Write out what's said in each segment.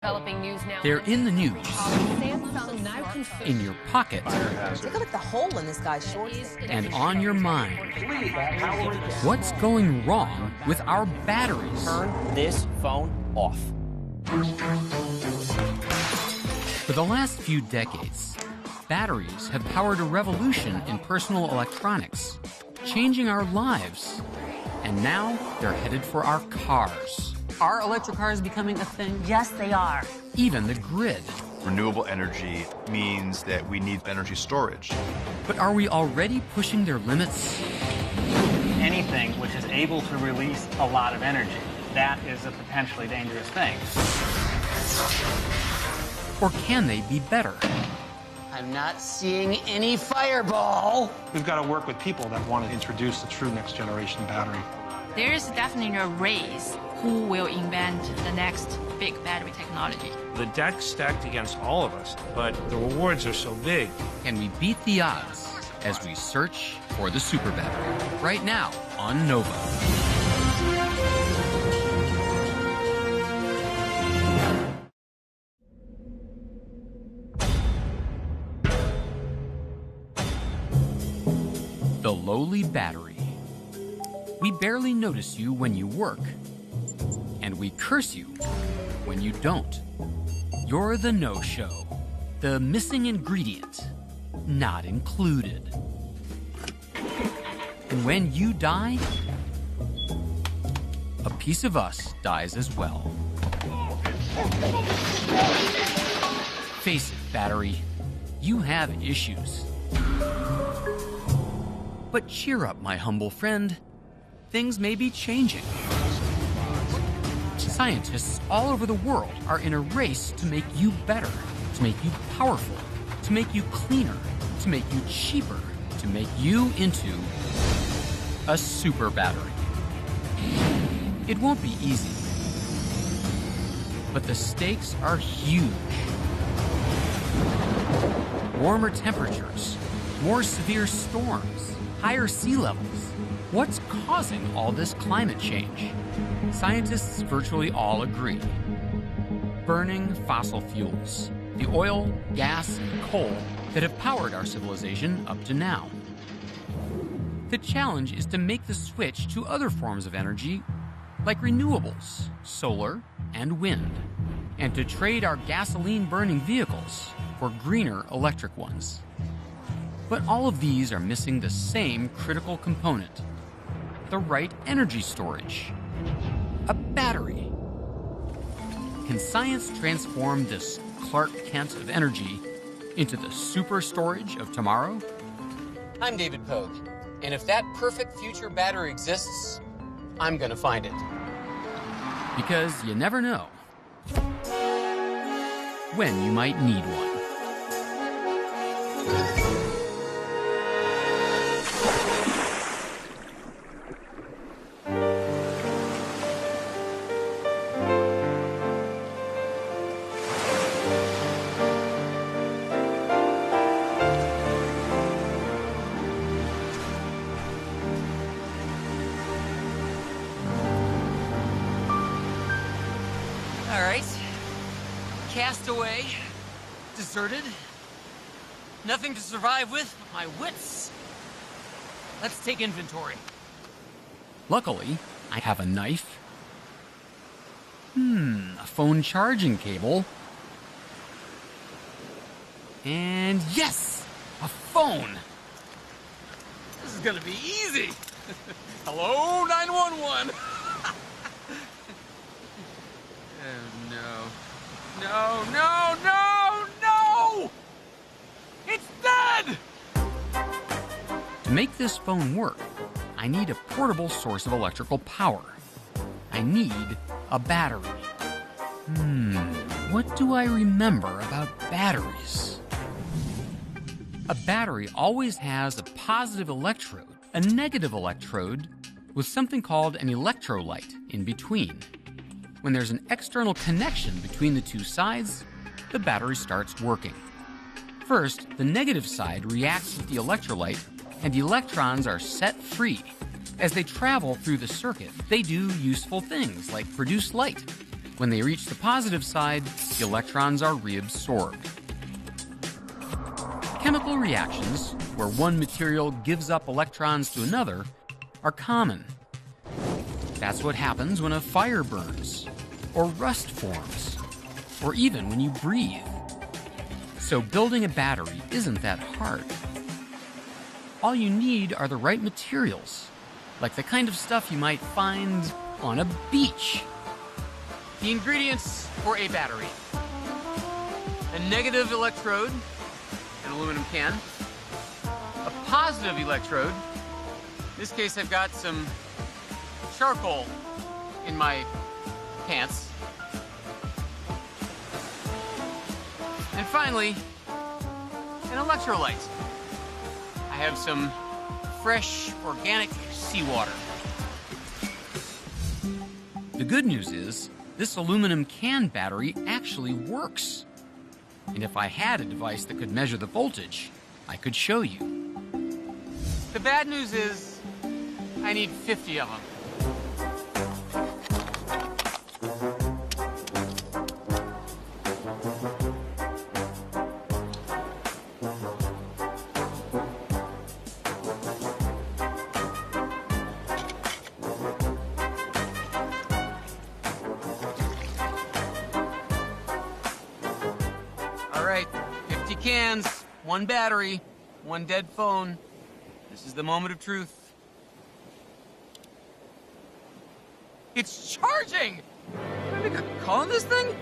developing news now. They're in the news, Samsung now in your pocket, Look at the hole in this guy's shorts. and on your mind. What's going wrong with our batteries? Turn this phone off. For the last few decades, batteries have powered a revolution in personal electronics, changing our lives. And now they're headed for our cars. Are electric cars becoming a thing? Yes, they are. Even the grid. Renewable energy means that we need energy storage. But are we already pushing their limits? Anything which is able to release a lot of energy, that is a potentially dangerous thing. Or can they be better? I'm not seeing any fireball. We've got to work with people that want to introduce the true next generation battery. There is definitely a race who will invent the next big battery technology. The deck's stacked against all of us, but the rewards are so big. Can we beat the odds as we search for the super battery? Right now on Nova. The lowly battery. We barely notice you when you work, and we curse you when you don't. You're the no-show, the missing ingredient, not included. And when you die, a piece of us dies as well. Face it, battery, you have issues. But cheer up, my humble friend. Things may be changing. Scientists all over the world are in a race to make you better, to make you powerful, to make you cleaner, to make you cheaper, to make you into a super battery. It won't be easy, but the stakes are huge. Warmer temperatures, more severe storms, higher sea levels. What's causing all this climate change? Scientists virtually all agree. Burning fossil fuels, the oil, gas, and coal that have powered our civilization up to now. The challenge is to make the switch to other forms of energy, like renewables, solar, and wind, and to trade our gasoline-burning vehicles for greener electric ones. But all of these are missing the same critical component: the right energy storage. A battery. Can science transform this Clark Kent of energy into the super storage of tomorrow? I'm David Pogue, and if that perfect future battery exists, I'm gonna find it. Because you never know when you might need one. All right. Castaway. Deserted. Nothing to survive with but my wits. Let's take inventory. Luckily, I have a knife. A phone charging cable. And yes, a phone. This is gonna be easy. Hello, 911. Oh, no. No, no, no, no! It's dead! To make this phone work, I need a portable source of electrical power. I need a battery. What do I remember about batteries? A battery always has a positive electrode, a negative electrode, with something called an electrolyte in between. When there's an external connection between the two sides, the battery starts working. First, the negative side reacts with the electrolyte, and the electrons are set free. As they travel through the circuit, they do useful things like produce light. When they reach the positive side, the electrons are reabsorbed. Chemical reactions, where one material gives up electrons to another, are common. That's what happens when a fire burns, or rust forms, or even when you breathe. So building a battery isn't that hard. All you need are the right materials, like the kind of stuff you might find on a beach. The ingredients for a battery: a negative electrode, an aluminum can, a positive electrode. In this case, I've got some charcoal in my pants. And finally, an electrolyte. I have some fresh, organic seawater. The good news is, this aluminum can battery actually works. And if I had a device that could measure the voltage, I could show you. The bad news is, I need 50 of them. All right, 50 cans, one battery, one dead phone. This is the moment of truth. It's charging! Can I make a call on this thing?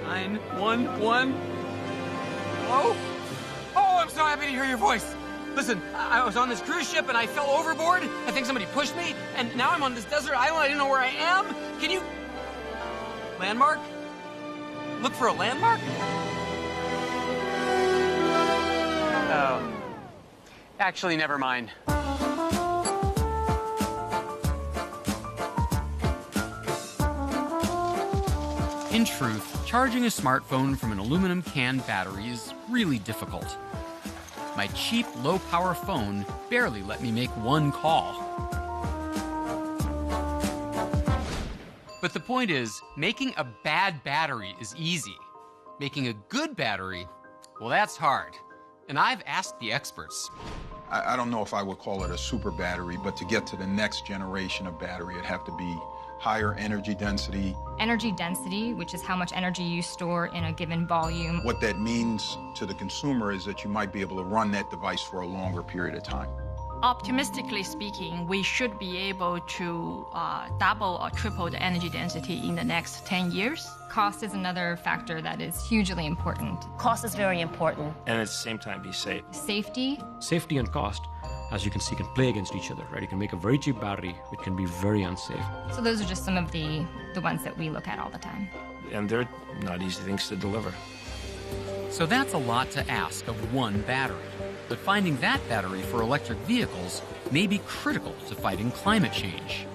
911. Hello? Oh, I'm so happy to hear your voice. Listen, I was on this cruise ship and I fell overboard. I think somebody pushed me, and now I'm on this desert island. I didn't know where I am. Can you... Landmark? Look for a landmark? Oh. Actually, never mind. In truth, charging a smartphone from an aluminum can battery is really difficult. My cheap, low-power phone barely let me make one call. But the point is, making a bad battery is easy. Making a good battery, well, that's hard. And I've asked the experts. I don't know if I would call it a super battery, but to get to the next generation of battery, it'd have to be higher energy density. Energy density, which is how much energy you store in a given volume. What that means to the consumer is that you might be able to run that device for a longer period of time. Optimistically speaking, we should be able to double or triple the energy density in the next 10 years. Cost is another factor that is hugely important. Cost is very important. And at the same time, be safe. Safety. Safety and cost, as you can see, can play against each other, right? You can make a very cheap battery, which can be very unsafe. So those are just some of the ones that we look at all the time. And they're not easy things to deliver. So that's a lot to ask of one battery. But finding that battery for electric vehicles may be critical to fighting climate change.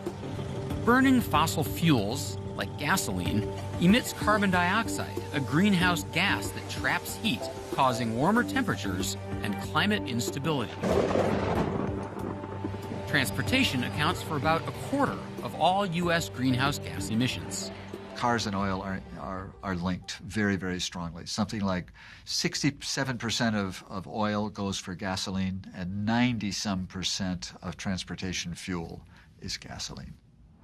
Burning fossil fuels, like gasoline, emits carbon dioxide, a greenhouse gas that traps heat, causing warmer temperatures and climate instability. Transportation accounts for about a quarter of all U.S. greenhouse gas emissions. Cars and oil are linked very, very strongly. Something like 67% of oil goes for gasoline, and 90-some% of transportation fuel is gasoline.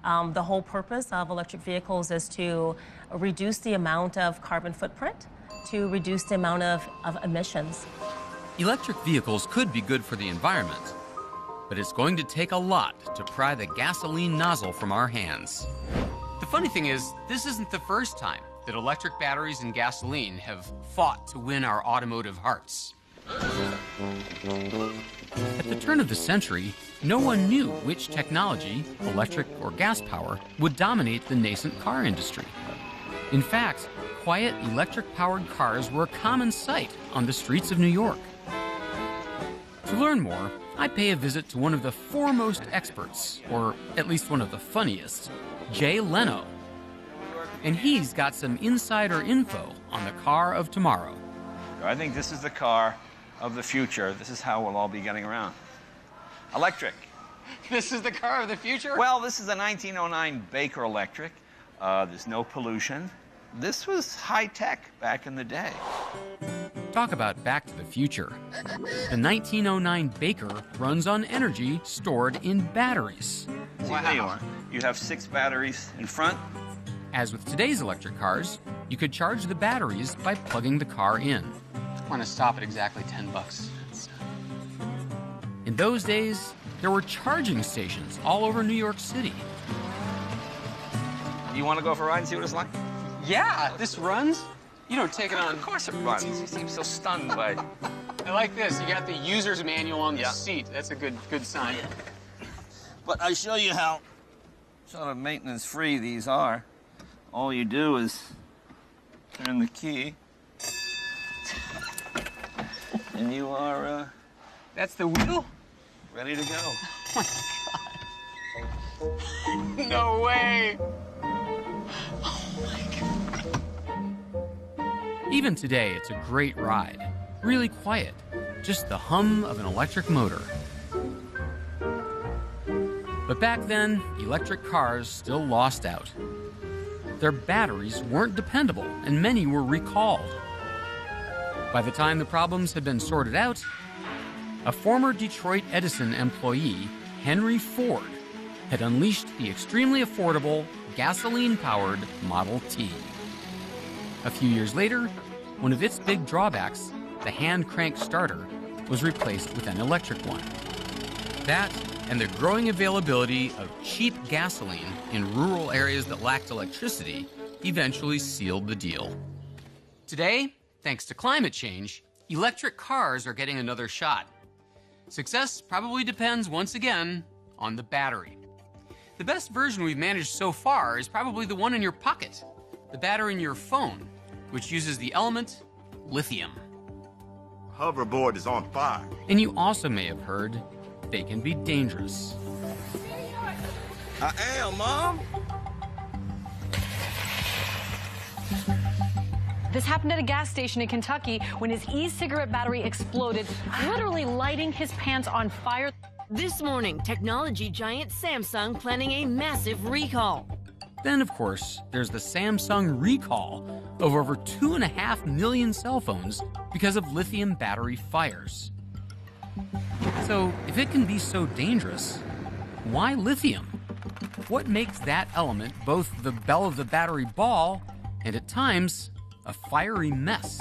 The whole purpose of electric vehicles is to reduce the amount of carbon footprint, to reduce the amount of emissions. Electric vehicles could be good for the environment, but it's going to take a lot to pry the gasoline nozzle from our hands. The funny thing is, this isn't the first time that electric batteries and gasoline have fought to win our automotive hearts. At the turn of the century, no one knew which technology, electric or gas power, would dominate the nascent car industry. In fact, quiet electric-powered cars were a common sight on the streets of New York. To learn more, I pay a visit to one of the foremost experts, or at least one of the funniest, Jay Leno. And he's got some insider info on the car of tomorrow. I think this is the car of the future. This is how we'll all be getting around. Electric. This is the car of the future? Well, this is a 1909 Baker Electric. There's no pollution. This was high tech back in the day. Talk about Back to the Future. The 1909 Baker runs on energy stored in batteries. See, there you are. You have 6 batteries in front. As with today's electric cars, you could charge the batteries by plugging the car in. I want to stop at exactly $10. In those days, there were charging stations all over New York City. You want to go for a ride and see what it's like? Yeah, this runs. You don't take it on. Of course it runs. You seem so stunned by it. I like this. You got the user's manual on the seat. That's a good sign. But I show you how sort of maintenance-free these are. All you do is turn the key, and you are, That's the wheel? ready to go. Oh, my God. No way. Even today, it's a great ride. Really quiet. Just the hum of an electric motor. But back then, electric cars still lost out. Their batteries weren't dependable, and many were recalled. By the time the problems had been sorted out, a former Detroit Edison employee, Henry Ford, had unleashed the extremely affordable, gasoline-powered Model T. A few years later, one of its big drawbacks, the hand-crank starter, was replaced with an electric one. That, and the growing availability of cheap gasoline in rural areas that lacked electricity, eventually sealed the deal. Today, thanks to climate change, electric cars are getting another shot. Success probably depends, once again, on the battery. The best version we've managed so far is probably the one in your pocket, the battery in your phone, which uses the element lithium. Hoverboard is on fire. And you also may have heard they can be dangerous. I am, Mom. This happened at a gas station in Kentucky when his e-cigarette battery exploded, literally lighting his pants on fire. This morning, technology giant Samsung planning a massive recall. Then, of course, there's the Samsung recall of over 2.5 million cell phones because of lithium battery fires. So, if it can be so dangerous, why lithium? What makes that element both the belle of the battery ball and, at times, a fiery mess?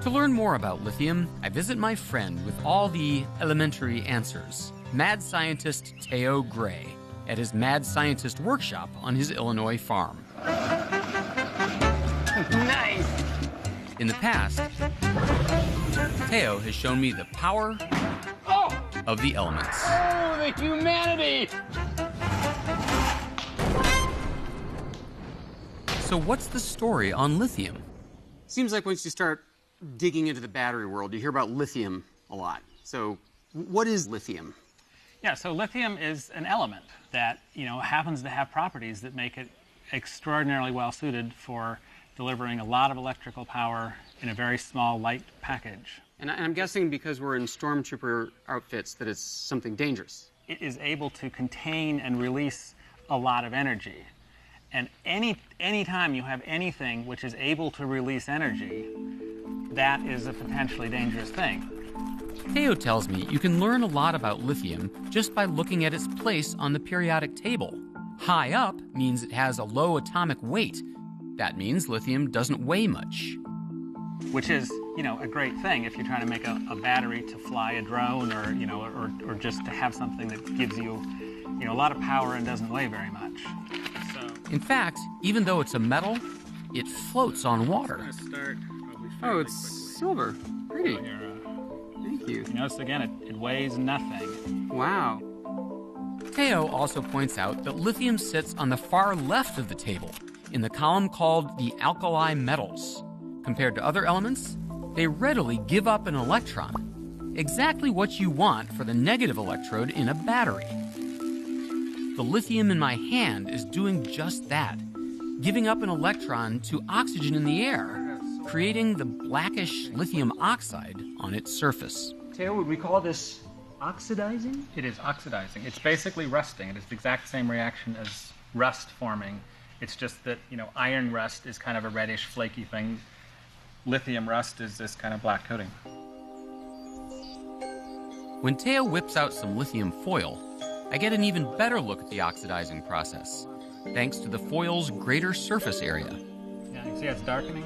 To learn more about lithium, I visit my friend with all the elementary answers, mad scientist Theo Gray, at his mad scientist workshop on his Illinois farm. Nice! In the past, Theo has shown me the power of the elements. Oh, the humanity! So what's the story on lithium? Seems like once you start digging into the battery world, you hear about lithium a lot. So what is lithium? Yeah, so lithium is an element that, happens to have properties that make it extraordinarily well suited for delivering a lot of electrical power in a very small, light package. And I'm guessing because we're in stormtrooper outfits that it's something dangerous. It is able to contain and release a lot of energy. And any time you have anything which is able to release energy, that is a potentially dangerous thing. Theo tells me you can learn a lot about lithium just by looking at its place on the periodic table. High up means it has a low atomic weight. That means lithium doesn't weigh much. Which is, a great thing if you're trying to make a battery to fly a drone or just to have something that gives you, a lot of power and doesn't weigh very much. In fact, even though it's a metal, it floats on water. Oh, it's silver. Pretty. Thank you. You notice again, it weighs nothing. Wow. Theo also points out that lithium sits on the far left of the table, in the column called the alkali metals. Compared to other elements, they readily give up an electron, exactly what you want for the negative electrode in a battery. The lithium in my hand is doing just that, giving up an electron to oxygen in the air, creating the blackish lithium oxide on its surface. Theo, would we call this oxidizing? It is oxidizing. It's basically rusting. It is the exact same reaction as rust forming. It's just that, iron rust is kind of a reddish, flaky thing. Lithium rust is this kind of black coating. When Teo whips out some lithium foil, I get an even better look at the oxidizing process, thanks to the foil's greater surface area. Yeah, you see it's darkening?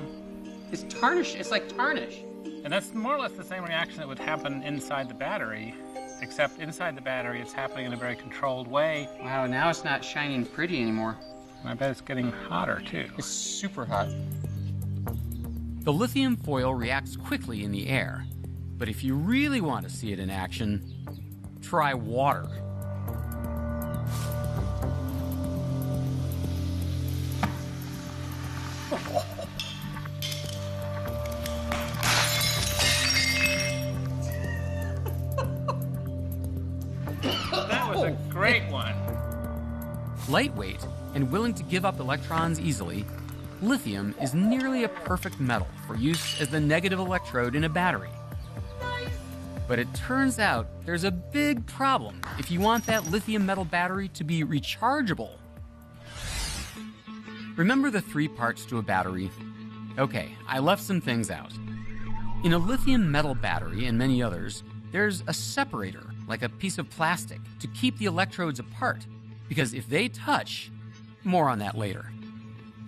It's tarnish. It's like tarnish. And that's more or less the same reaction that would happen inside the battery, except inside the battery it's happening in a very controlled way. Wow, now it's not shining pretty anymore. And I bet it's getting hotter, too. It's super hot. The lithium foil reacts quickly in the air, but if you really want to see it in action, try water. That was a great one. Lightweight and willing to give up electrons easily, lithium is nearly a perfect metal for use as the negative electrode in a battery. But it turns out there's a big problem if you want that lithium metal battery to be rechargeable. Remember the 3 parts to a battery? Okay, I left some things out. In a lithium metal battery and many others, there's a separator, like a piece of plastic, to keep the electrodes apart, because if they touch, more on that later.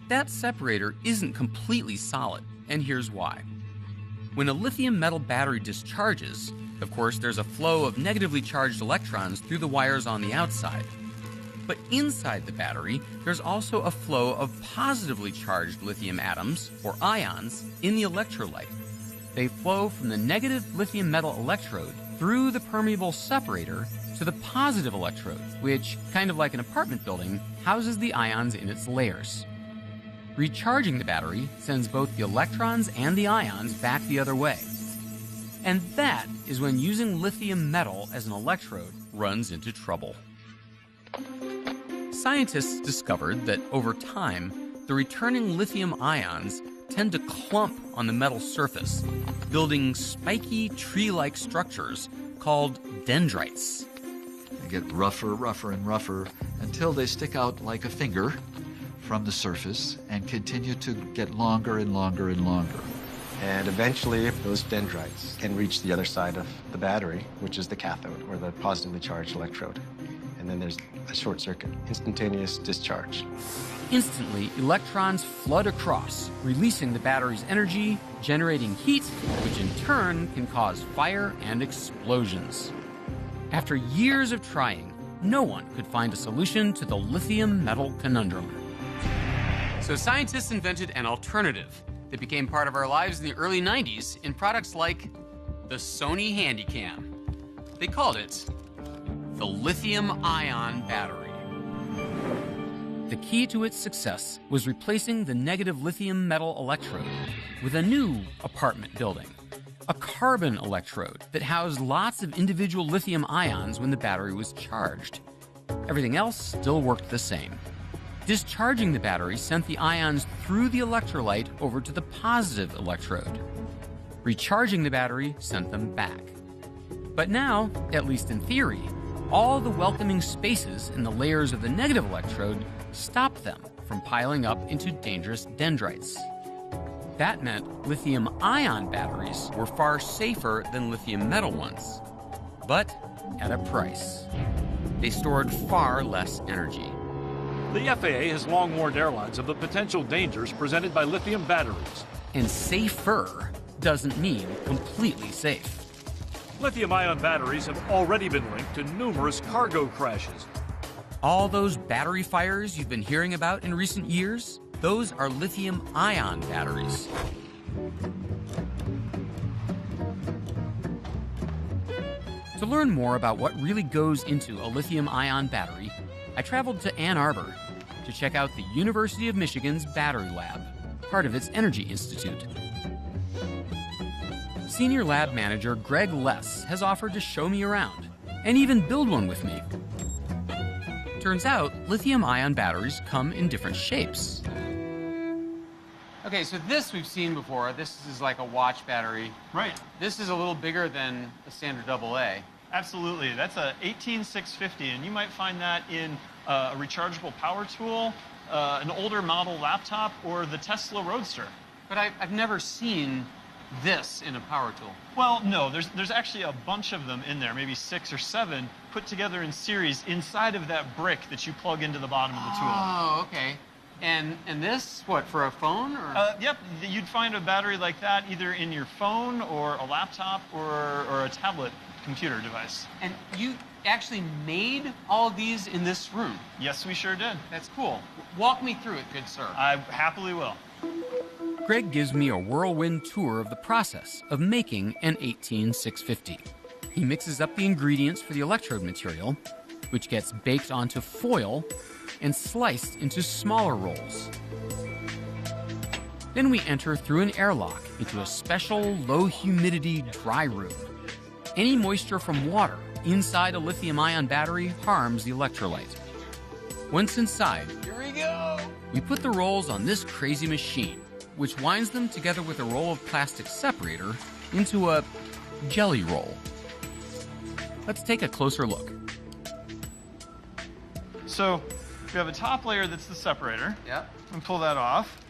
That separator isn't completely solid, and here's why. When a lithium metal battery discharges, of course, there's a flow of negatively charged electrons through the wires on the outside. But inside the battery, there's also a flow of positively charged lithium atoms, or ions, in the electrolyte. They flow from the negative lithium metal electrode through the permeable separator to the positive electrode, which, kind of like an apartment building, houses the ions in its layers. Recharging the battery sends both the electrons and the ions back the other way. And that is when using lithium metal as an electrode runs into trouble. Scientists discovered that over time, the returning lithium ions tend to clump on the metal surface, building spiky tree-like structures called dendrites. They get rougher, rougher, and rougher until they stick out like a finger from the surface and continue to get longer and longer and longer. And eventually, those dendrites can reach the other side of the battery, which is the cathode, or the positively charged electrode. And then there's a short circuit, instantaneous discharge. Instantly, electrons flood across, releasing the battery's energy, generating heat, which in turn can cause fire and explosions. After years of trying, no one could find a solution to the lithium metal conundrum. So scientists invented an alternative that became part of our lives in the early 90s in products like the Sony Handycam. They called it the lithium-ion battery. The key to its success was replacing the negative lithium metal electrode with a new apartment building, a carbon electrode that housed lots of individual lithium ions when the battery was charged. Everything else still worked the same. Discharging the battery sent the ions through the electrolyte over to the positive electrode. Recharging the battery sent them back. But now, at least in theory, all the welcoming spaces in the layers of the negative electrode stopped them from piling up into dangerous dendrites. That meant lithium-ion batteries were far safer than lithium metal ones, but at a price. They stored far less energy. The FAA has long warned airlines of the potential dangers presented by lithium batteries. And safer doesn't mean completely safe. Lithium-ion batteries have already been linked to numerous cargo crashes. All those battery fires you've been hearing about in recent years, those are lithium-ion batteries. To learn more about what really goes into a lithium-ion battery, I traveled to Ann Arbor to check out the University of Michigan's Battery Lab, part of its Energy Institute. Senior Lab Manager Greg Less has offered to show me around and even build one with me. Turns out, lithium-ion batteries come in different shapes. Okay, so this we've seen before. This is like a watch battery. Right. This is a little bigger than a standard AA. Absolutely. That's a 18650, and you might find that in a rechargeable power tool, an older model laptop, or the Tesla Roadster. But I've never seen this in a power tool. Well, no, there's actually a bunch of them in there, maybe 6 or 7, put together in series inside of that brick that you plug into the bottom of the tool. Oh, okay. And this, what, for a phone? Or? Yep, you'd find a battery like that either in your phone or a laptop or a tablet computer device. And you actually made all of these in this room? Yes, we sure did. That's cool. Walk me through it, good sir. I happily will. Greg gives me a whirlwind tour of the process of making an 18650. He mixes up the ingredients for the electrode material, which gets baked onto foil and sliced into smaller rolls. Then we enter through an airlock into a special low-humidity dry room. Any moisture from water inside a lithium-ion battery harms the electrolyte. Once inside, here we go. We put the rolls on this crazy machine, which winds them together with a roll of plastic separator into a jelly roll. Let's take a closer look. So we have a top layer that's the separator. Yep. And pull that off.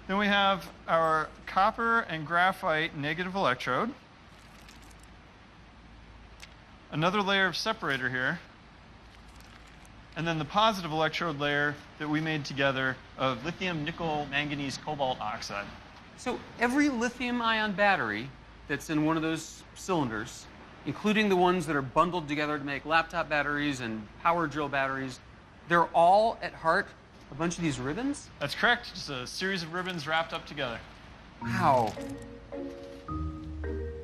Then we have our copper and graphite negative electrode. Another layer of separator here. And then the positive electrode layer that we made together of lithium, nickel, manganese, cobalt oxide. So every lithium-ion battery that's in one of those cylinders, including the ones that are bundled together to make laptop batteries and power drill batteries, they're all at heart a bunch of these ribbons? That's correct. Just a series of ribbons wrapped up together. Wow.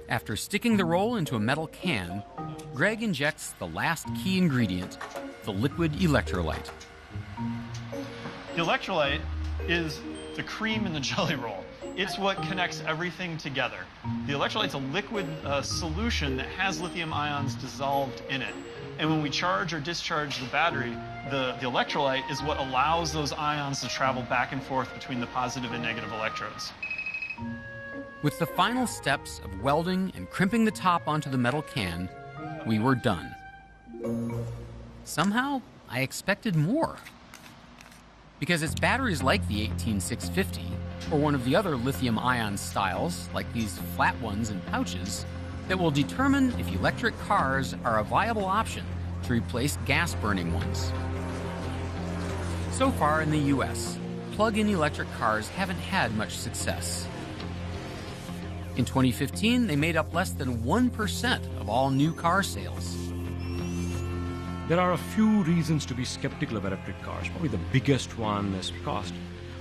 After sticking the roll into a metal can, Greg injects the last key ingredient, the liquid electrolyte. The electrolyte is the cream in the jelly roll. It's what connects everything together. The electrolyte's a liquid solution that has lithium ions dissolved in it. And when we charge or discharge the battery, the electrolyte is what allows those ions to travel back and forth between the positive and negative electrodes. With the final steps of welding and crimping the top onto the metal can, we were done. Somehow, I expected more. Because it's batteries like the 18650, or one of the other lithium-ion styles, like these flat ones in pouches, that will determine if electric cars are a viable option to replace gas-burning ones. So far in the US, plug-in electric cars haven't had much success. In 2015, they made up less than 1% of all new car sales. There are a few reasons to be skeptical of electric cars. Probably the biggest one is cost.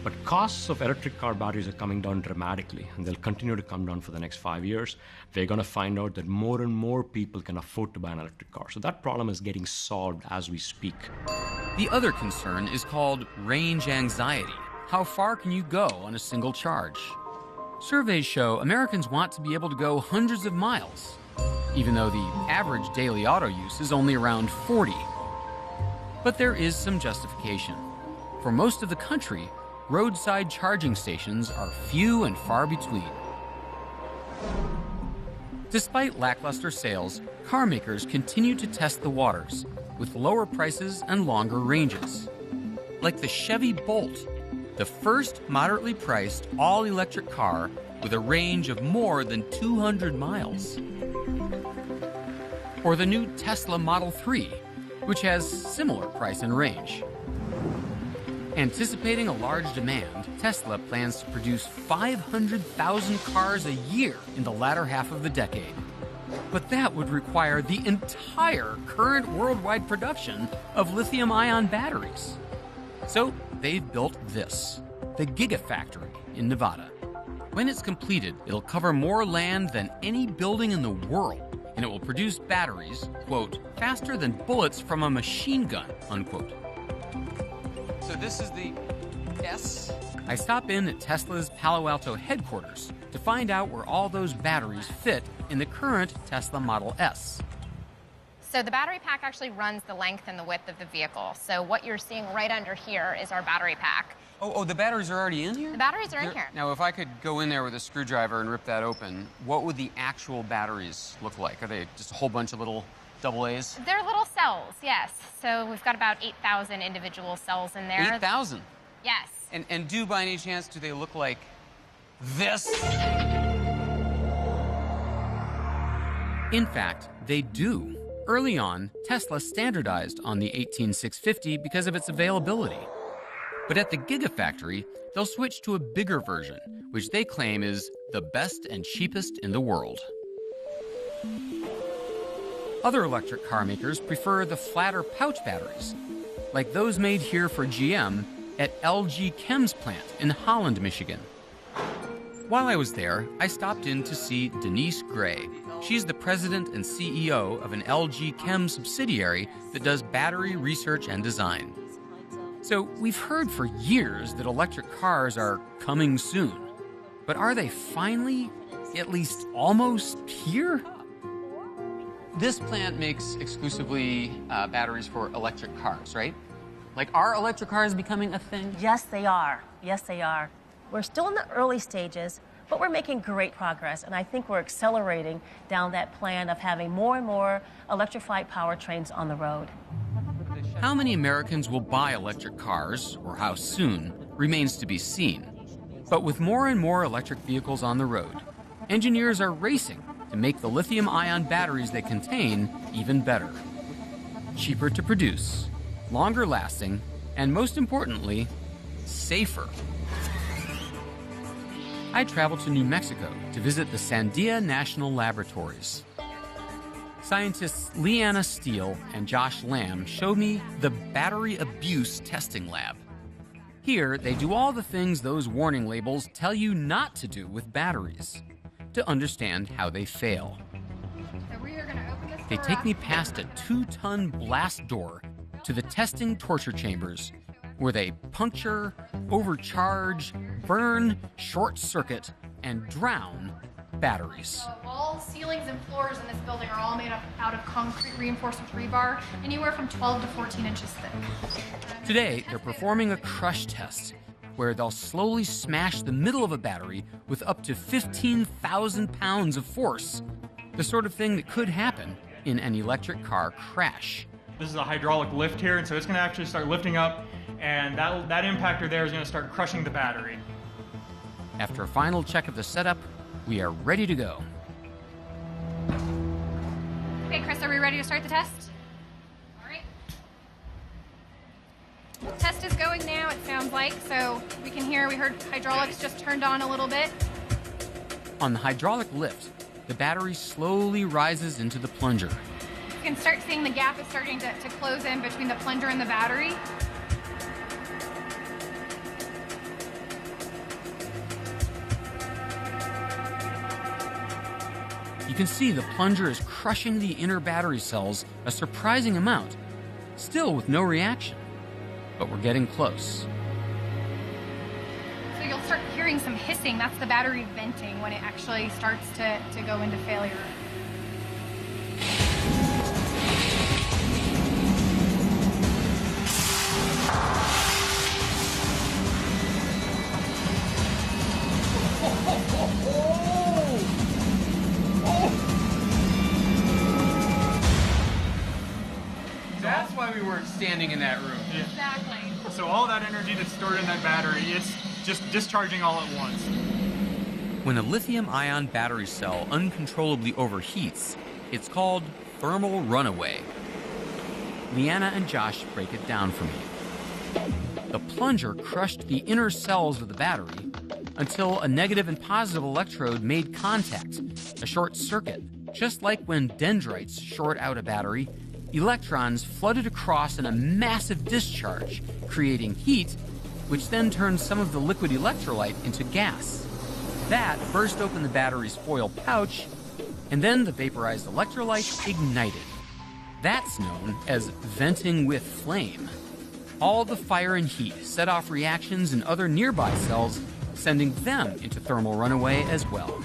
But costs of electric car batteries are coming down dramatically, and they'll continue to come down for the next 5 years. We're going to find out that more and more people can afford to buy an electric car. So that problem is getting solved as we speak. The other concern is called range anxiety. How far can you go on a single charge? Surveys show Americans want to be able to go hundreds of miles, even though the average daily auto use is only around 40. But there is some justification. For most of the country, roadside charging stations are few and far between. Despite lackluster sales, car makers continue to test the waters with lower prices and longer ranges. Like the Chevy Bolt, the first moderately priced all-electric car with a range of more than 200 miles. Or the new Tesla Model 3, which has similar price and range. Anticipating a large demand, Tesla plans to produce 500,000 cars a year in the latter half of the decade. But that would require the entire current worldwide production of lithium-ion batteries. So they've built this, the Gigafactory in Nevada. When it's completed, it'll cover more land than any building in the world, and it will produce batteries, quote, faster than bullets from a machine gun, unquote. So this is the S? I stop in at Tesla's Palo Alto headquarters to find out where all those batteries fit in the current Tesla Model S. So the battery pack actually runs the length and the width of the vehicle. So what you're seeing right under here is our battery pack. Oh, the batteries are already in here? The batteries are in here. Now, if I could go in there with a screwdriver and rip that open, what would the actual batteries look like? Are they just a whole bunch of little AA's? They're little cells, yes. So we've got about 8,000 individual cells in there. 8,000? Yes. And do, by any chance, do they look like this? In fact, they do. Early on, Tesla standardized on the 18650 because of its availability. But at the Gigafactory, they'll switch to a bigger version, which they claim is the best and cheapest in the world. Other electric car makers prefer the flatter pouch batteries, like those made here for GM at LG Chem's plant in Holland, Michigan. While I was there, I stopped in to see Denise Gray. She's the president and CEO of an LG Chem subsidiary that does battery research and design. So we've heard for years that electric cars are coming soon. But are they finally, at least almost here? This plant makes exclusively batteries for electric cars, right? Like, are electric cars becoming a thing? Yes, they are. Yes, they are. We're still in the early stages, but we're making great progress, and I think we're accelerating down that plan of having more and more electrified powertrains on the road. How many Americans will buy electric cars, or how soon, remains to be seen. But with more and more electric vehicles on the road, engineers are racing to make the lithium-ion batteries they contain even better. Cheaper to produce, longer lasting, and most importantly, safer. I traveled to New Mexico to visit the Sandia National Laboratories. Scientists Leanna Steele and Josh Lamb showed me the Battery Abuse Testing Lab. Here, they do all the things those warning labels tell you not to do with batteries, to understand how they fail. So we are going to open this They door take up. me past a 2-ton blast door to the testing torture chambers, where they puncture, overcharge, burn, short-circuit, and drown batteries. Walls, ceilings, and floors in this building are all made up out of concrete reinforced with rebar, anywhere from 12 to 14 inches thick. Today, they're performing a crush test, where they'll slowly smash the middle of a battery with up to 15,000 pounds of force, the sort of thing that could happen in an electric car crash. This is a hydraulic lift here, and so it's going to actually start lifting up, and that impactor there is going to start crushing the battery. After a final check of the setup, we are ready to go. Okay, Chris, are we ready to start the test? All right. Test is going now, it sounds like. So we heard hydraulics just turned on a little bit. On the hydraulic lift, the battery slowly rises into the plunger. You can start seeing the gap is starting to close in between the plunger and the battery. You can see the plunger is crushing the inner battery cells a surprising amount, still with no reaction. But we're getting close. So you'll start hearing some hissing. That's the battery venting when it actually starts to go into failure. That's why we weren't standing in that room. Exactly. So all that energy that's stored in that battery, it's just discharging all at once. When a lithium-ion battery cell uncontrollably overheats, it's called thermal runaway. Leanna and Josh break it down for me. The plunger crushed the inner cells of the battery until a negative and positive electrode made contact, a short circuit. Just like when dendrites short out a battery, electrons flooded across in a massive discharge, creating heat, which then turns some of the liquid electrolyte into gas. That burst open the battery's foil pouch, and then the vaporized electrolyte ignited. That's known as venting with flame. All the fire and heat set off reactions in other nearby cells, sending them into thermal runaway as well.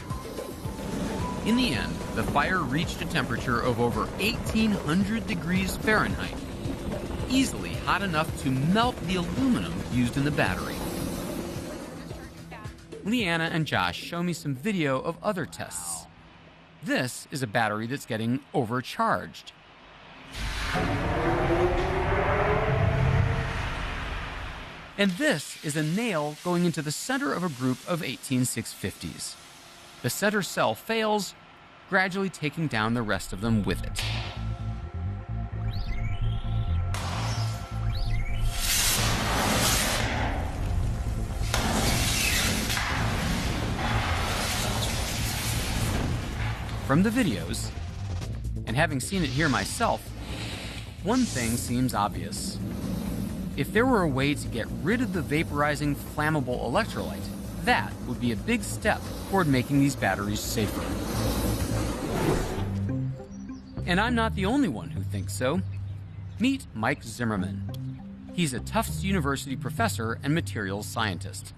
In the end, the fire reached a temperature of over 1,800 degrees Fahrenheit, easily hot enough to melt the aluminum used in the battery. Leanna and Josh show me some video of other tests. This is a battery that's getting overcharged. And this is a nail going into the center of a group of 18650s. The center cell fails, gradually taking down the rest of them with it. From the videos, and having seen it here myself, one thing seems obvious. If there were a way to get rid of the vaporizing flammable electrolyte, that would be a big step toward making these batteries safer. And I'm not the only one who thinks so. Meet Mike Zimmerman. He's a Tufts University professor and materials scientist.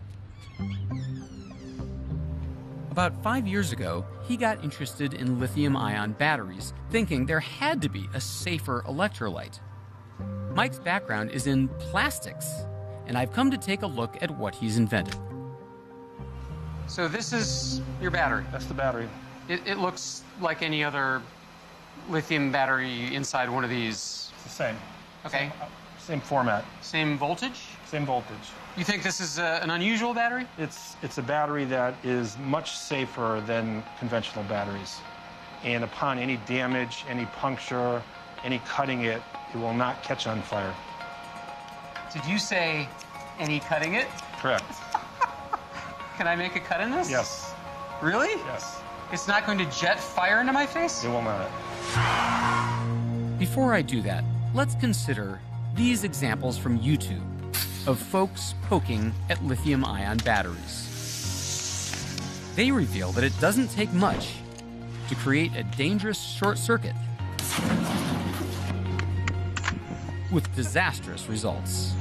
About 5 years ago, he got interested in lithium-ion batteries, thinking there had to be a safer electrolyte. Mike's background is in plastics, and I've come to take a look at what he's invented. So this is your battery? That's the battery. It looks like any other lithium battery inside one of these. It's the same. Okay. Same format. Same voltage? Same voltage. You think this is an unusual battery? It's a battery that is much safer than conventional batteries. And upon any damage, any puncture, any cutting it, it will not catch on fire. Did you say any cutting it? Correct. Can I make a cut in this? Yes. Really? Yes. It's not going to jet fire into my face? It will not. Before I do that, let's consider these examples from YouTube of folks poking at lithium-ion batteries. They reveal that it doesn't take much to create a dangerous short circuit with disastrous results.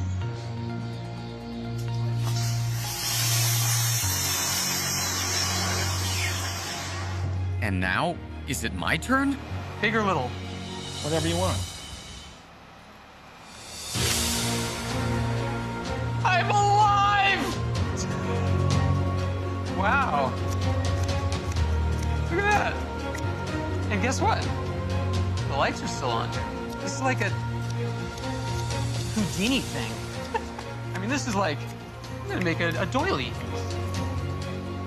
And now, is it my turn? Big or little? Whatever you want. I'm alive! Wow. Look at that. And guess what? The lights are still on. This is like a Houdini thing. I mean, this is like, I'm gonna make a doily.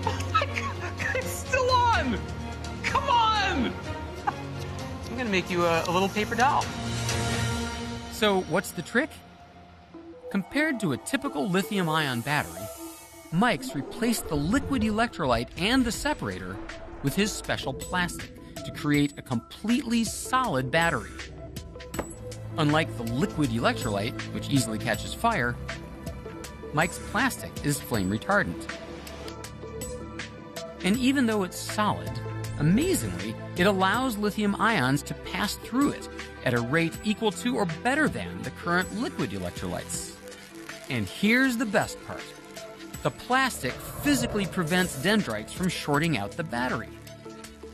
Oh my God, it's still on! Come on! I'm gonna make you a little paper doll. So what's the trick? Compared to a typical lithium-ion battery, Mike's replaced the liquid electrolyte and the separator with his special plastic to create a completely solid battery. Unlike the liquid electrolyte, which easily catches fire, Mike's plastic is flame retardant. And even though it's solid, amazingly, it allows lithium ions to pass through it at a rate equal to or better than the current liquid electrolytes. And here's the best part. The plastic physically prevents dendrites from shorting out the battery.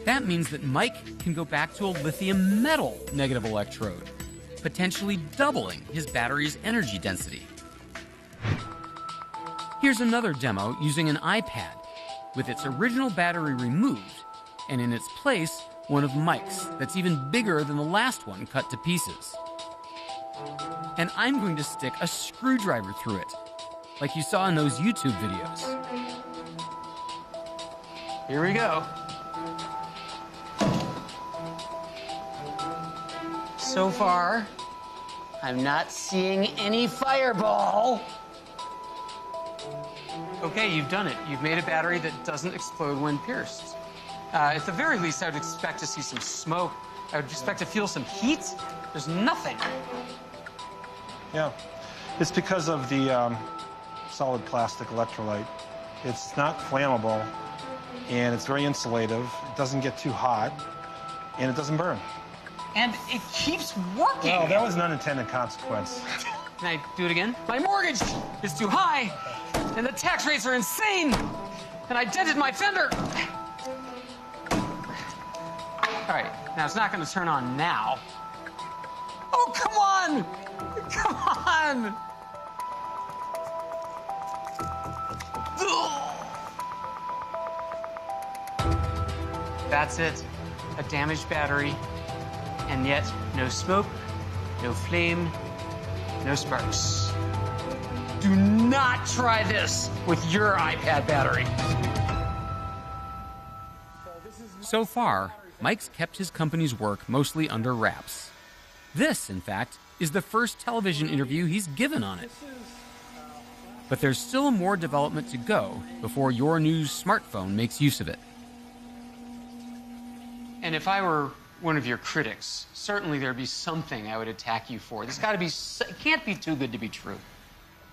That means that Mike can go back to a lithium metal negative electrode, potentially doubling his battery's energy density. Here's another demo using an iPad, with its original battery removed, and in its place, one of Mike's that's even bigger than the last one cut to pieces. And I'm going to stick a screwdriver through it, like you saw in those YouTube videos. Here we go. So far, I'm not seeing any fireball. Okay, you've done it. You've made a battery that doesn't explode when pierced. At the very least, I would expect to see some smoke. I would expect to feel some heat. There's nothing. Yeah, it's because of the solid plastic electrolyte. It's not flammable, and it's very insulative. It doesn't get too hot, and it doesn't burn. And it keeps working. Well, that was an unintended consequence. Can I do it again? My mortgage is too high, and the tax rates are insane, and I dented my fender. right, now it's not going to turn on now. Oh, come on! Come on! That's it. A damaged battery, and yet no smoke, no flame, no sparks. Do not try this with your iPad battery. So far, Mike's kept his company's work mostly under wraps. This, in fact, is the first television interview he's given on it. But there's still more development to go before your new smartphone makes use of it. And if I were one of your critics, certainly there'd be something I would attack you for. This got to be, it can't be too good to be true.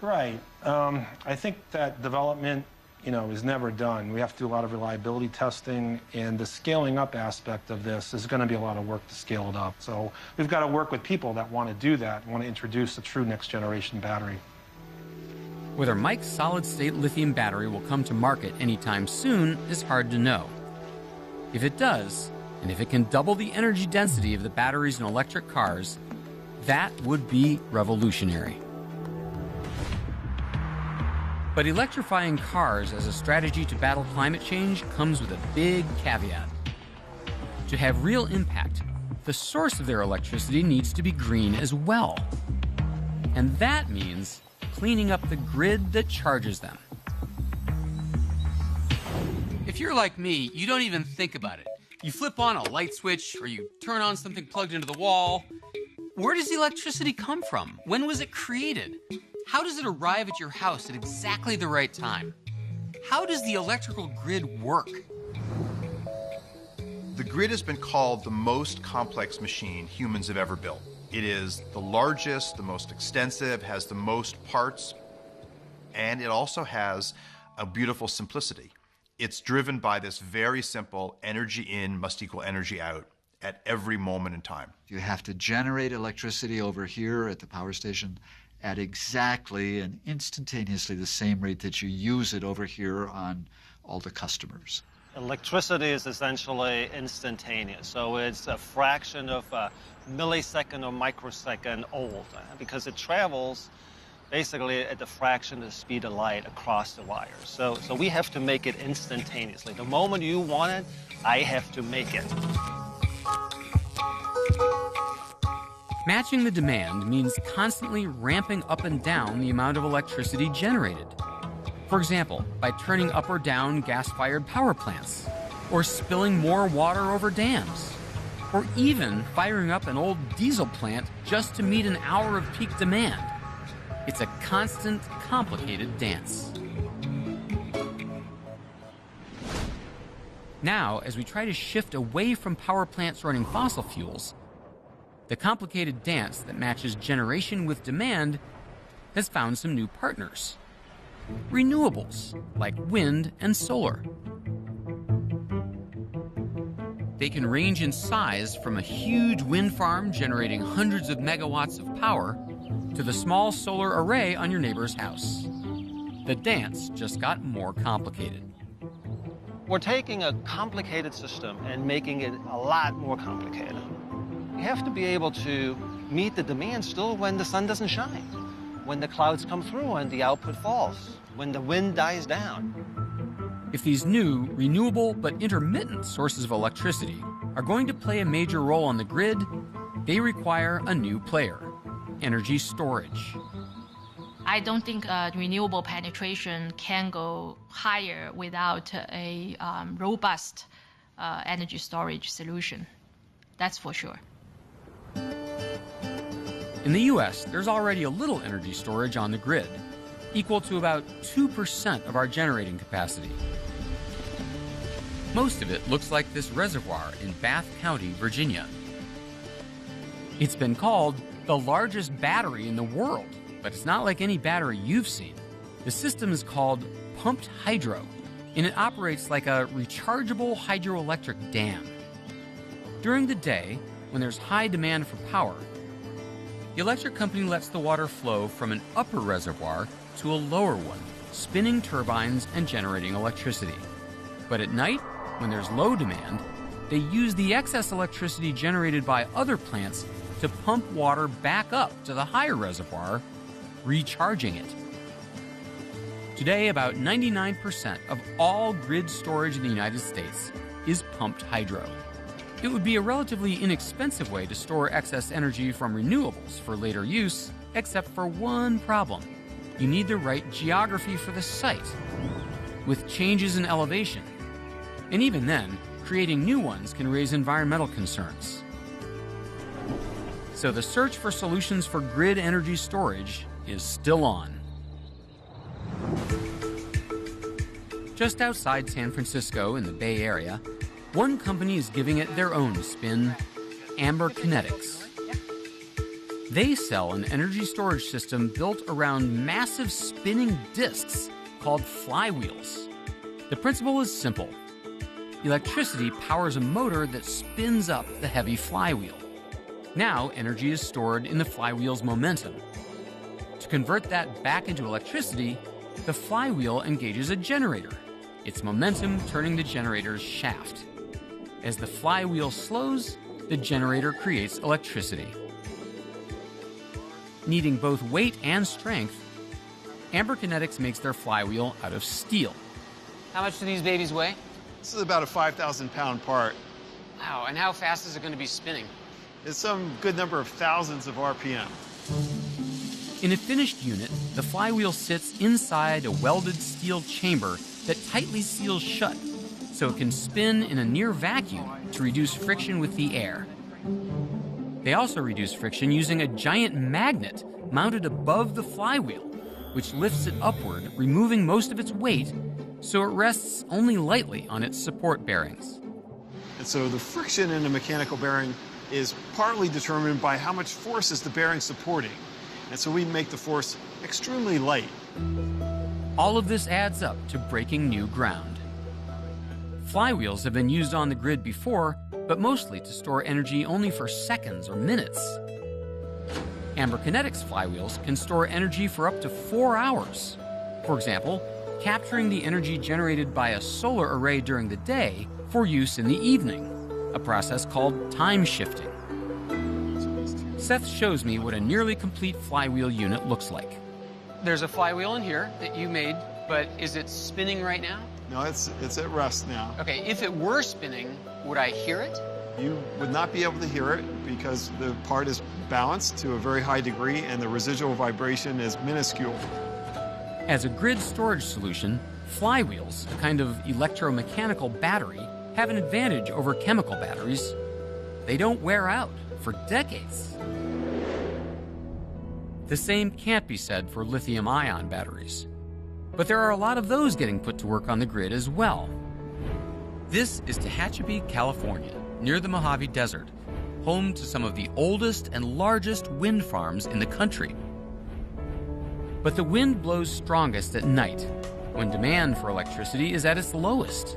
Right. I think that development, is never done. We have to do a lot of reliability testing, and the scaling up aspect of this is going to be a lot of work to scale it up. So we've got to work with people that want to do that, want to introduce a true next generation battery. Whether Mike's solid-state lithium battery will come to market anytime soon is hard to know. If it does, and if it can double the energy density of the batteries in electric cars, that would be revolutionary. But electrifying cars as a strategy to battle climate change comes with a big caveat. To have real impact, the source of their electricity needs to be green as well. And that means cleaning up the grid that charges them. If you're like me, you don't even think about it. You flip on a light switch, or you turn on something plugged into the wall. Where does the electricity come from? When was it created? How does it arrive at your house at exactly the right time? How does the electrical grid work? The grid has been called the most complex machine humans have ever built. It is the largest, the most extensive, has the most parts, and it also has a beautiful simplicity. It's driven by this very simple energy in must equal energy out at every moment in time. You have to generate electricity over here at the power station at exactly and instantaneously the same rate that you use it over here on all the customers. Electricity is essentially instantaneous, so it's a fraction of a millisecond or microsecond old because it travels basically at the fraction of the speed of light across the wires. So we have to make it instantaneously. The moment you want it, I have to make it. Matching the demand means constantly ramping up and down the amount of electricity generated. For example, by turning up or down gas-fired power plants, or spilling more water over dams, or even firing up an old diesel plant just to meet an hour of peak demand. It's a constant, complicated dance. Now, as we try to shift away from power plants running fossil fuels, the complicated dance that matches generation with demand has found some new partners. Renewables, like wind and solar. They can range in size from a huge wind farm generating hundreds of megawatts of power to the small solar array on your neighbor's house. The dance just got more complicated. We're taking a complicated system and making it a lot more complicated. You have to be able to meet the demand still when the sun doesn't shine, when the clouds come through and the output falls, when the wind dies down. If these new, renewable but intermittent sources of electricity are going to play a major role on the grid, they require a new player: energy storage. I don't think renewable penetration can go higher without a robust energy storage solution. That's for sure. In the US, there's already a little energy storage on the grid, equal to about 2% of our generating capacity. Most of it looks like this reservoir in Bath County, Virginia. It's been called the largest battery in the world, but it's not like any battery you've seen. The system is called pumped hydro, and it operates like a rechargeable hydroelectric dam. During the day, when there's high demand for power, the electric company lets the water flow from an upper reservoir to a lower one, spinning turbines and generating electricity. But at night, when there's low demand, they use the excess electricity generated by other plants to pump water back up to the higher reservoir, recharging it. Today, about 99% of all grid storage in the United States is pumped hydro. It would be a relatively inexpensive way to store excess energy from renewables for later use, except for one problem. You need the right geography for the site, with changes in elevation. And even then, creating new ones can raise environmental concerns. So the search for solutions for grid energy storage is still on. Just outside San Francisco in the Bay Area, one company is giving it their own spin, Amber Kinetics. They sell an energy storage system built around massive spinning disks called flywheels. The principle is simple. Electricity powers a motor that spins up the heavy flywheel. Now, energy is stored in the flywheel's momentum. To convert that back into electricity, the flywheel engages a generator, its momentum turning the generator's shaft. As the flywheel slows, the generator creates electricity. Needing both weight and strength, Amber Kinetics makes their flywheel out of steel. How much do these babies weigh? This is about a 5,000-pound part. Wow, and how fast is it going to be spinning? It's some good number of thousands of RPM. In a finished unit, the flywheel sits inside a welded steel chamber that tightly seals shut, so it can spin in a near vacuum to reduce friction with the air. They also reduce friction using a giant magnet mounted above the flywheel, which lifts it upward, removing most of its weight, so it rests only lightly on its support bearings. And so the friction in a mechanical bearing is partly determined by how much force is the bearing supporting. And so we make the force extremely light. All of this adds up to breaking new ground. Flywheels have been used on the grid before, but mostly to store energy only for seconds or minutes. Amber Kinetics flywheels can store energy for up to 4 hours. For example, capturing the energy generated by a solar array during the day for use in the evening, a process called time shifting. Seth shows me what a nearly complete flywheel unit looks like. There's a flywheel in here that you made, but is it spinning right now? No, it's at rest now. Okay, if it were spinning, would I hear it? You would not be able to hear it because the part is balanced to a very high degree and the residual vibration is minuscule. As a grid storage solution, flywheels, a kind of electromechanical battery, have an advantage over chemical batteries. They don't wear out for decades. The same can't be said for lithium-ion batteries. But there are a lot of those getting put to work on the grid as well. This is Tehachapi, California, near the Mojave Desert, home to some of the oldest and largest wind farms in the country. But the wind blows strongest at night, when demand for electricity is at its lowest.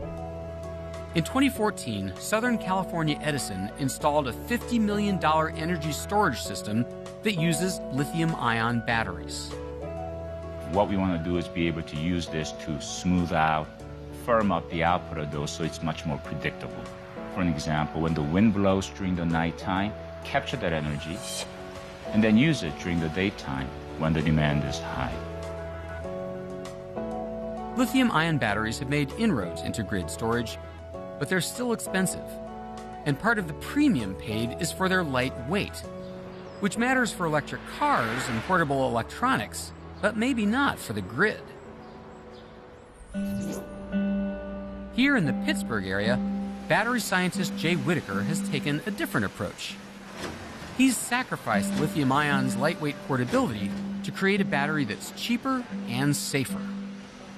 In 2014, Southern California Edison installed a $50 million energy storage system that uses lithium-ion batteries. What we want to do is be able to use this to smooth out, firm up the output of those so it's much more predictable. For an example, when the wind blows during the nighttime, capture that energy and then use it during the daytime when the demand is high. Lithium-ion batteries have made inroads into grid storage, but they're still expensive. And part of the premium paid is for their light weight, which matters for electric cars and portable electronics, but maybe not for the grid. Here in the Pittsburgh area, battery scientist Jay Whitaker has taken a different approach. He's sacrificed lithium-ion's lightweight portability to create a battery that's cheaper and safer.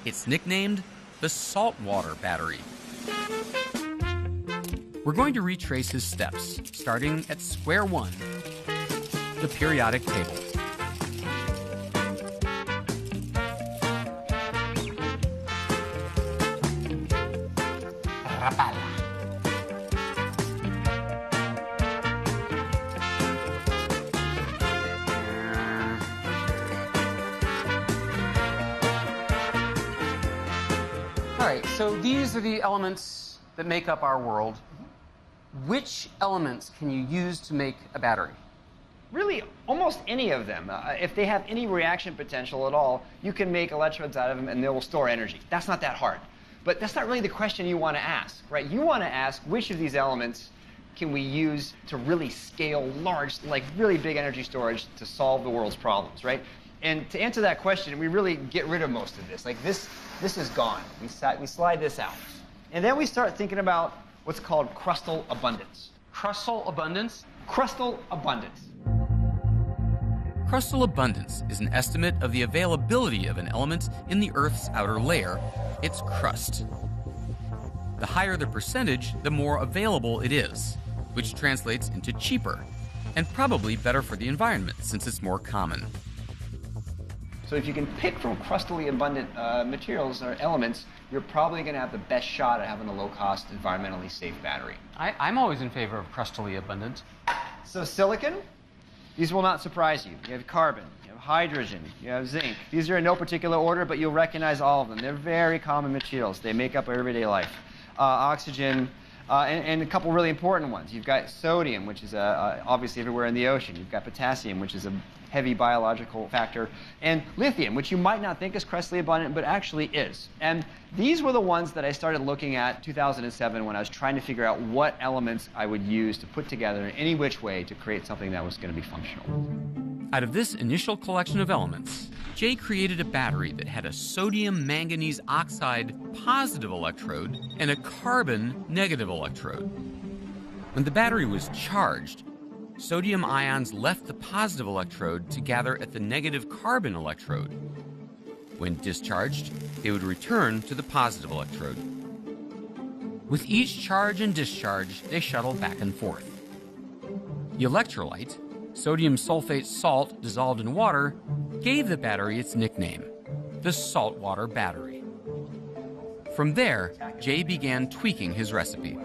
It's nicknamed the saltwater battery. We're going to retrace his steps, starting at square one, the periodic table. All right, so these are the elements that make up our world. which elements can you use to make a battery? Really, almost any of them. If they have any reaction potential at all, you can make electrodes out of them and they will store energy. That's not that hard. But that's not really the question you want to ask, right? You want to ask which of these elements can we use to really scale large, like really big energy storage to solve the world's problems, right? And to answer that question, we really get rid of most of this. Like this is gone. We slide this out. And then we start thinking about what's called crustal abundance. Crustal abundance? Crustal abundance. Crustal abundance is an estimate of the availability of an element in the Earth's outer layer, its crust. The higher the percentage, the more available it is, which translates into cheaper, and probably better for the environment since it's more common. So if you can pick from crustally abundant materials or elements, you're probably going to have the best shot at having a low-cost, environmentally safe battery. I'm always in favor of crustally abundant. So silicon, these will not surprise you. You have carbon, you have hydrogen, you have zinc. These are in no particular order, but you'll recognize all of them. They're very common materials. They make up our everyday life. Oxygen, and a couple really important ones. You've got sodium, which is obviously everywhere in the ocean. You've got potassium, which is a heavy biological factor, and lithium, which you might not think is crustally abundant, but actually is. And these were the ones that I started looking at 2007 when I was trying to figure out what elements I would use to put together in any which way to create something that was going to be functional. Out of this initial collection of elements, Jay created a battery that had a sodium manganese oxide positive electrode and a carbon negative electrode. When the battery was charged, sodium ions left the positive electrode to gather at the negative carbon electrode. When discharged, they would return to the positive electrode. With each charge and discharge, they shuttle back and forth. The electrolyte, sodium sulfate salt dissolved in water, gave the battery its nickname, the saltwater battery. From there, Jay began tweaking his recipe.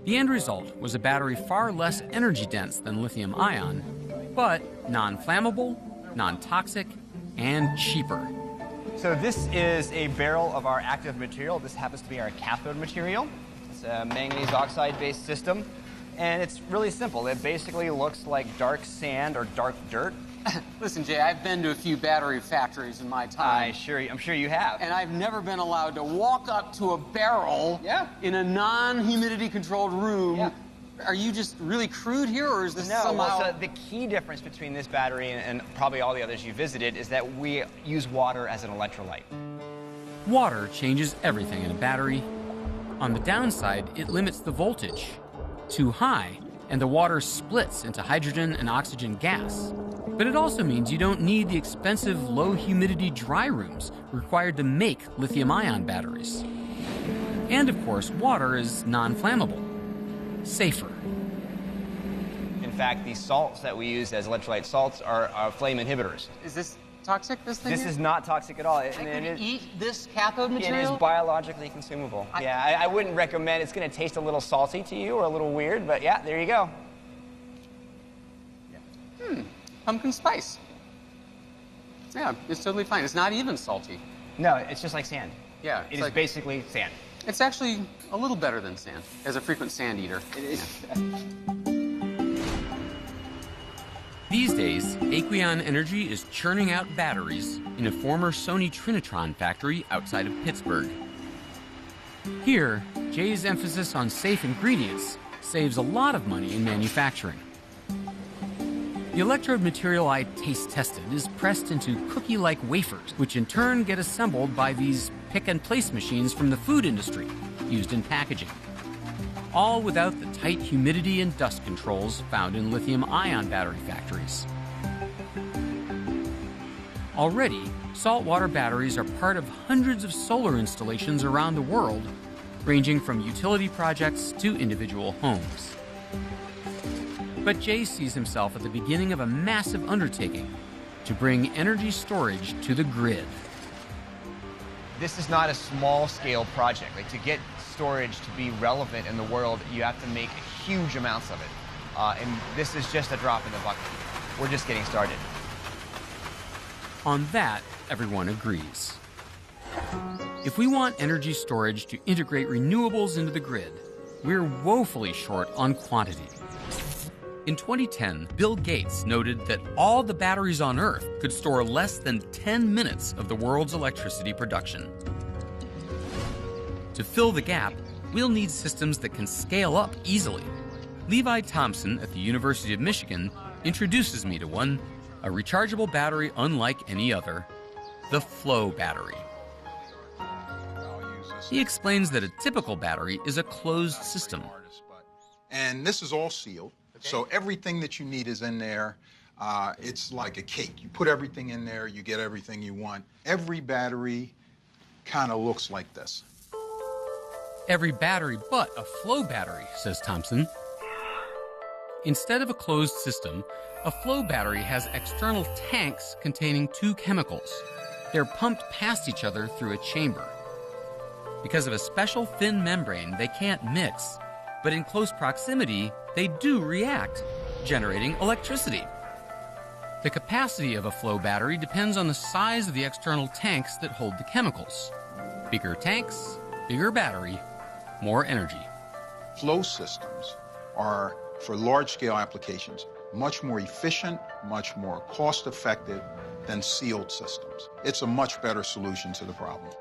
The end result was a battery far less energy dense than lithium-ion, but non-flammable, non-toxic, and cheaper. So this is a barrel of our active material. This happens to be our cathode material. It's a manganese oxide-based system, and it's really simple. It basically looks like dark sand or dark dirt. Listen, Jay, I've been to a few battery factories in my time. I'm sure you have. And I've never been allowed to walk up to a barrel in a non-humidity controlled room. Yeah. Are you just really crude here, or is this somehow... Well, so the key difference between this battery and probably all the others you visited is that we use water as an electrolyte. Water changes everything in a battery. On the downside, it limits the voltage. Too high, and the water splits into hydrogen and oxygen gas. But it also means you don't need the expensive low-humidity dry rooms required to make lithium-ion batteries. And of course, water is non-flammable, safer. In fact, these salts that we use as electrolyte salts are flame inhibitors. Is this toxic, this thing? This is not toxic at all. I could eat this cathode material? It is biologically consumable. I wouldn't recommend. It's going to taste a little salty to you or a little weird, but yeah, there you go. Pumpkin spice. Yeah, it's totally fine. It's not even salty. No, it's just like sand. Yeah. It is basically sand. It's actually a little better than sand, as a frequent sand eater. It is. These days, Aqueon Energy is churning out batteries in a former Sony Trinitron factory outside of Pittsburgh. Here, Jay's emphasis on safe ingredients saves a lot of money in manufacturing. The electrode material I taste tested is pressed into cookie-like wafers, which in turn get assembled by these pick-and-place machines from the food industry, used in packaging. All without the tight humidity and dust controls found in lithium-ion battery factories. Already, saltwater batteries are part of hundreds of solar installations around the world, ranging from utility projects to individual homes. But Jay sees himself at the beginning of a massive undertaking to bring energy storage to the grid. This is not a small-scale project. Like, to get storage to be relevant in the world, you have to make huge amounts of it. And this is just a drop in the bucket. We're just getting started. On that, everyone agrees. If we want energy storage to integrate renewables into the grid, we're woefully short on quantity. In 2010, Bill Gates noted that all the batteries on Earth could store less than 10 minutes of the world's electricity production. To fill the gap, we'll need systems that can scale up easily. Levi Thompson at the University of Michigan introduces me to one, a rechargeable battery unlike any other, the flow battery. He explains that a typical battery is a closed system. And this is all sealed, so everything that you need is in there. It's like a cake. You put everything in there, you get everything you want. Every battery kind of looks like this. Every battery but a flow battery, says Thompson. Instead of a closed system, a flow battery has external tanks containing two chemicals. They're pumped past each other through a chamber. Because of a special thin membrane, they can't mix, but in close proximity, they do react, generating electricity. The capacity of a flow battery depends on the size of the external tanks that hold the chemicals. Bigger tanks, bigger battery, more energy. Flow systems are, for large-scale applications, much more efficient, much more cost-effective than sealed systems. It's a much better solution to the problem.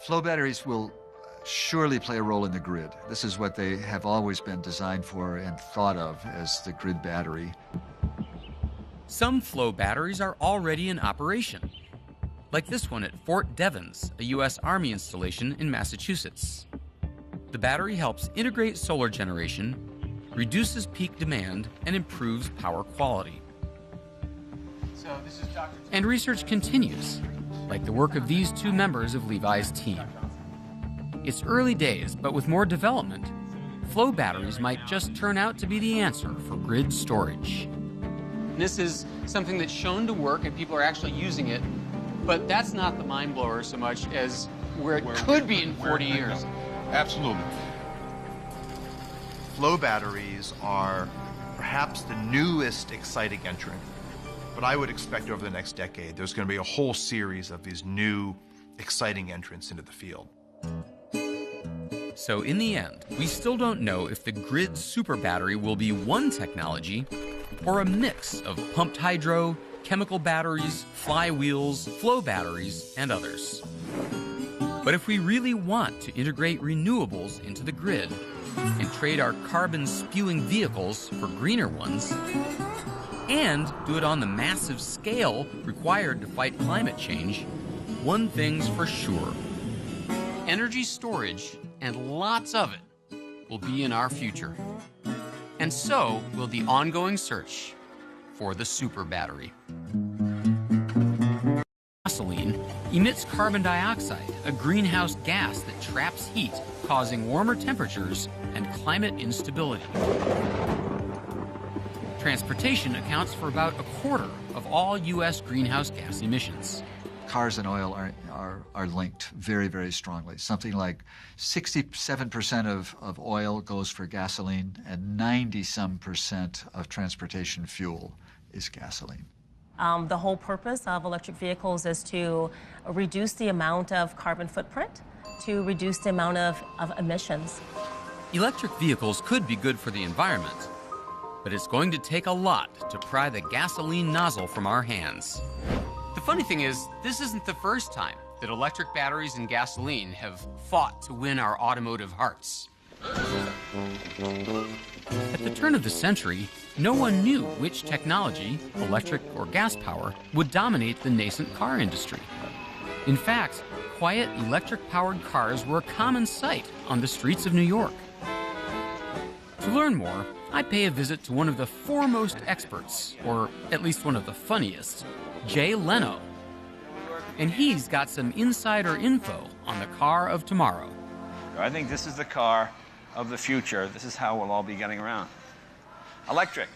Flow batteries will surely play a role in the grid. This is what they have always been designed for and thought of as the grid battery. Some flow batteries are already in operation, like this one at Fort Devens, a U.S. Army installation in Massachusetts. The battery helps integrate solar generation, reduces peak demand, and improves power quality. So this is Dr. And research continues, like the work of these two members of Levi's team. It's early days, but with more development, flow batteries might just turn out to be the answer for grid storage. This is something that's shown to work and people are actually using it, but that's not the mind blower so much as where it could be in 40 years. Absolutely. Flow batteries are perhaps the newest exciting entrant, but I would expect over the next decade there's going to be a whole series of these new exciting entrants into the field. So in the end, we still don't know if the grid super battery will be one technology or a mix of pumped hydro, chemical batteries, flywheels, flow batteries, and others. But if we really want to integrate renewables into the grid and trade our carbon-spewing vehicles for greener ones, and do it on the massive scale required to fight climate change, one thing's for sure. Energy storage, and lots of it, will be in our future. And so will the ongoing search for the super battery. Gasoline emits carbon dioxide, a greenhouse gas that traps heat, causing warmer temperatures and climate instability. Transportation accounts for about a quarter of all U.S. greenhouse gas emissions. Cars and oil are linked very, very strongly. Something like 67% of oil goes for gasoline, and 90-some% of transportation fuel is gasoline. The whole purpose of electric vehicles is to reduce the amount of carbon footprint, to reduce the amount of emissions. Electric vehicles could be good for the environment, but it's going to take a lot to pry the gasoline nozzle from our hands. The funny thing is, this isn't the first time that electric batteries and gasoline have fought to win our automotive hearts. At the turn of the century, no one knew which technology, electric or gas power, would dominate the nascent car industry. In fact, quiet electric-powered cars were a common sight on the streets of New York. To learn more, I pay a visit to one of the foremost experts, or at least one of the funniest, Jay Leno. And he's got some insider info on the car of tomorrow. I think this is the car of the future. This is how we'll all be getting around. Electric.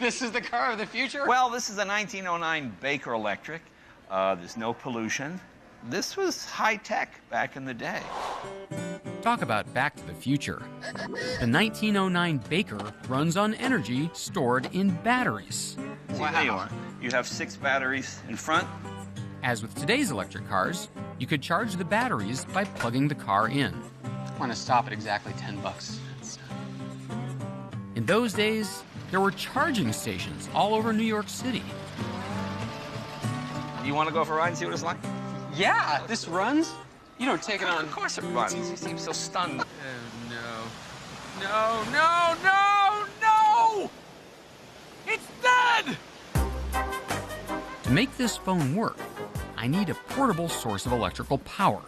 This is the car of the future? Well, this is a 1909 Baker Electric. There's no pollution. This was high-tech back in the day. Talk about back to the future. The 1909 Baker runs on energy stored in batteries. Wow. There you are. You have 6 batteries in front. As with today's electric cars, you could charge the batteries by plugging the car in. I want to stop at exactly $10. In those days, there were charging stations all over New York City. You want to go for a ride and see what it's like? Yeah, this runs? You don't take it on. Of course it runs. You seem so stunned. Oh, no. No, no, no, no! It's dead! To make this phone work, I need a portable source of electrical power.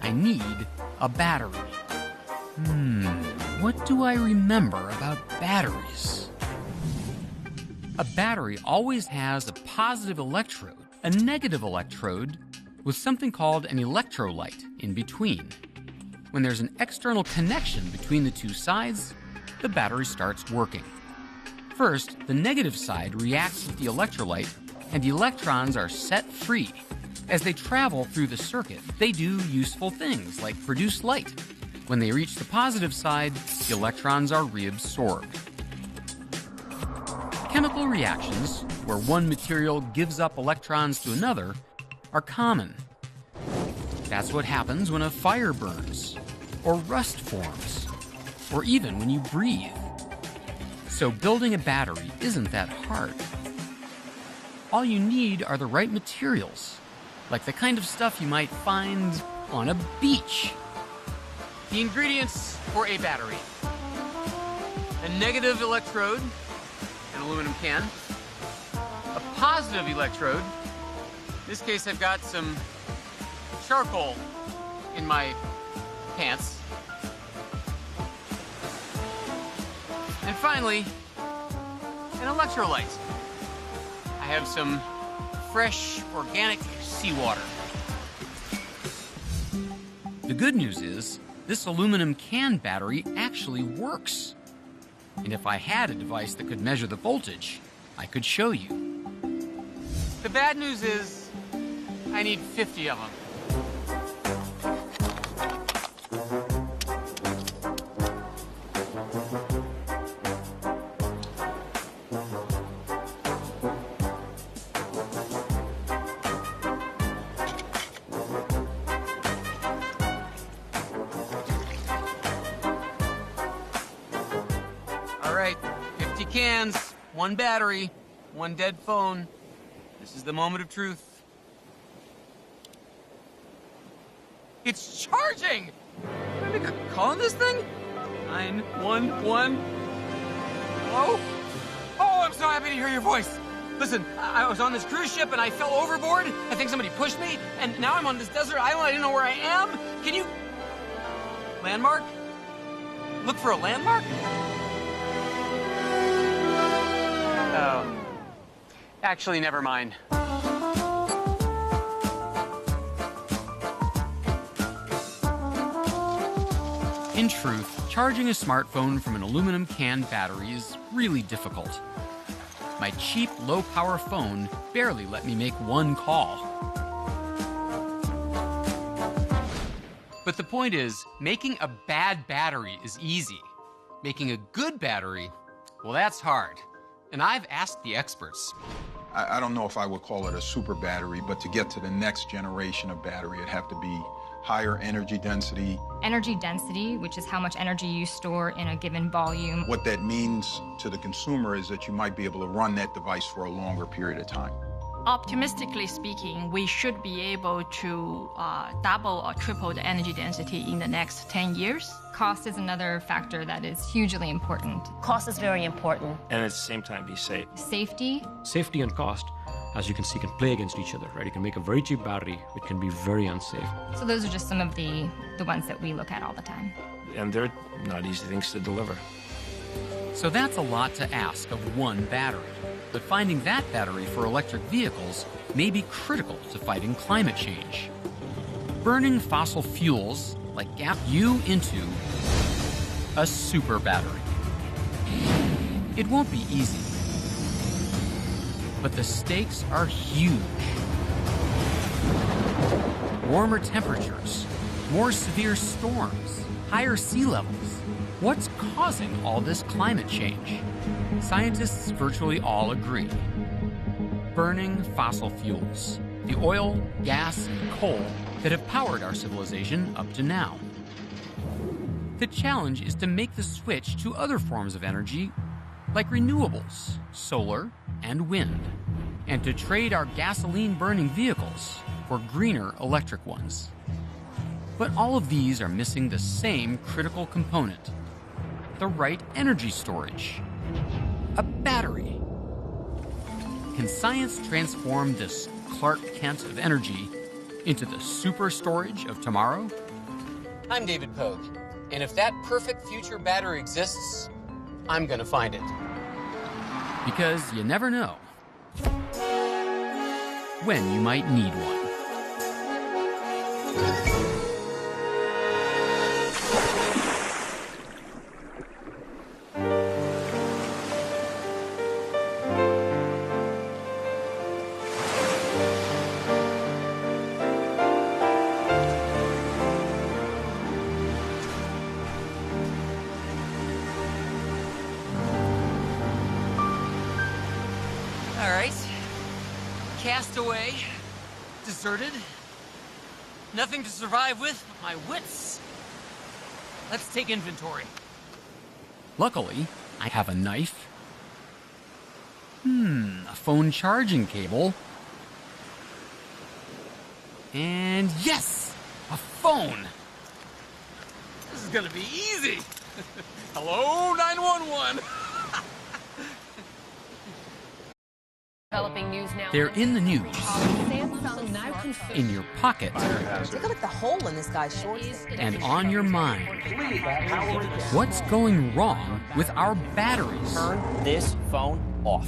I need a battery. What do I remember about batteries? A battery always has a positive electrode, a negative electrode, with something called an electrolyte in between. When there's an external connection between the two sides, the battery starts working. First, the negative side reacts with the electrolyte, and the electrons are set free. As they travel through the circuit, they do useful things like produce light. When they reach the positive side, the electrons are reabsorbed. Chemical reactions, where one material gives up electrons to another, are common. That's what happens when a fire burns, or rust forms, or even when you breathe. So building a battery isn't that hard. All you need are the right materials, like the kind of stuff you might find on a beach. The ingredients for a battery: a negative electrode, an aluminum can, a positive electrode. In this case, I've got some charcoal in my pants. And finally, an electrolyte. I have some fresh, organic seawater. The good news is, this aluminum can battery actually works. And if I had a device that could measure the voltage, I could show you. The bad news is, I need 50 of them. All right, 50 cans, one battery, one dead phone. This is the moment of truth. It's charging! Can I make a call on this thing? 911. Hello? Oh, I'm so happy to hear your voice. Listen, I was on this cruise ship and I fell overboard. I think somebody pushed me, and now I'm on this desert island. I didn't know where I am. Can you... Landmark? Look for a landmark? Oh. Actually, never mind. In truth, charging a smartphone from an aluminum can battery is really difficult. My cheap, low-power phone barely let me make one call. But the point is, making a bad battery is easy. Making a good battery, well, that's hard. And I've asked the experts. I don't know if I would call it a super battery, but to get to the next generation of battery, it'd have to be higher energy density. Energy density, which is how much energy you store in a given volume. What that means to the consumer is that you might be able to run that device for a longer period of time. Optimistically speaking, we should be able to double or triple the energy density in the next 10 years. Cost is another factor that is hugely important. Cost is very important. And at the same time, be safe. Safety. Safety and cost, as you can see, can play against each other, right? You can make a very cheap battery, which can be very unsafe. So those are just some of the ones that we look at all the time. And they're not easy things to deliver. So that's a lot to ask of one battery. But finding that battery for electric vehicles may be critical to fighting climate change. Burning fossil fuels like gap you into a super battery. It won't be easy, but the stakes are huge. Warmer temperatures, more severe storms, higher sea levels. What's causing all this climate change? Scientists virtually all agree. Burning fossil fuels, the oil, gas, and coal that have powered our civilization up to now. The challenge is to make the switch to other forms of energy, like renewables, solar, and wind, and to trade our gasoline-burning vehicles for greener electric ones. But all of these are missing the same critical component: the right energy storage. A battery. Can science transform this Clark Kent of energy into the super storage of tomorrow? I'm David Pogue, and if that perfect future battery exists, I'm gonna find it. Because you never know when you might need one. All right. Castaway. Deserted. Nothing to survive with but my wits. Let's take inventory. Luckily, I have a knife. A phone charging cable. And yes, a phone. This is gonna be easy. Hello, 911. Developing news now. They're in the news, Samsung now confirms. in your pocket, Take a look at the hole in this guy's shorts. and on your mind. What's going wrong with our batteries? Turn this phone off.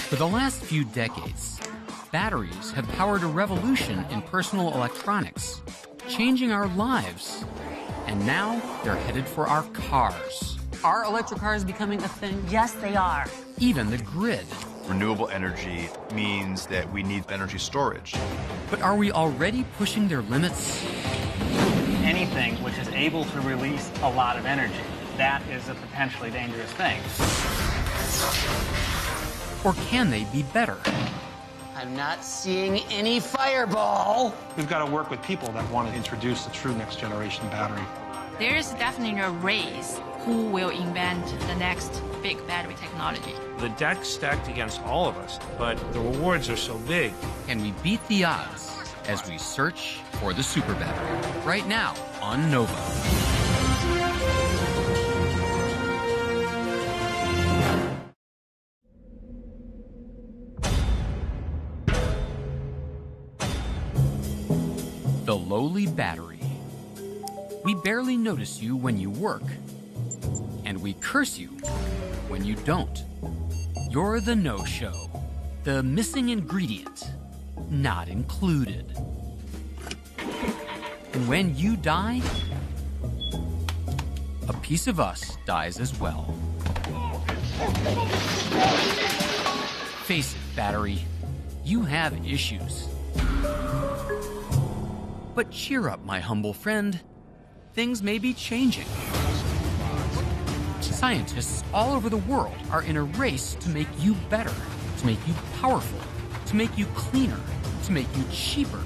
For the last few decades, batteries have powered a revolution in personal electronics, changing our lives. And now they're headed for our cars. Are electric cars becoming a thing? Yes, they are. Even the grid. Renewable energy means that we need energy storage. But are we already pushing their limits? Anything which is able to release a lot of energy, that is a potentially dangerous thing. Or can they be better? I'm not seeing any fireball. We've got to work with people that want to introduce the true next generation battery. There is definitely a race who will invent the next big battery technology. The deck's stacked against all of us, but the rewards are so big. Can we beat the odds as we search for the super battery? Right now on Nova. The lowly battery. We barely notice you when you work, and we curse you when you don't. You're the no-show, the missing ingredient, not included. And when you die, a piece of us dies as well. Face it, battery, you have issues. But cheer up, my humble friend. Things may be changing. Scientists all over the world are in a race to make you better, to make you powerful, to make you cleaner, to make you cheaper,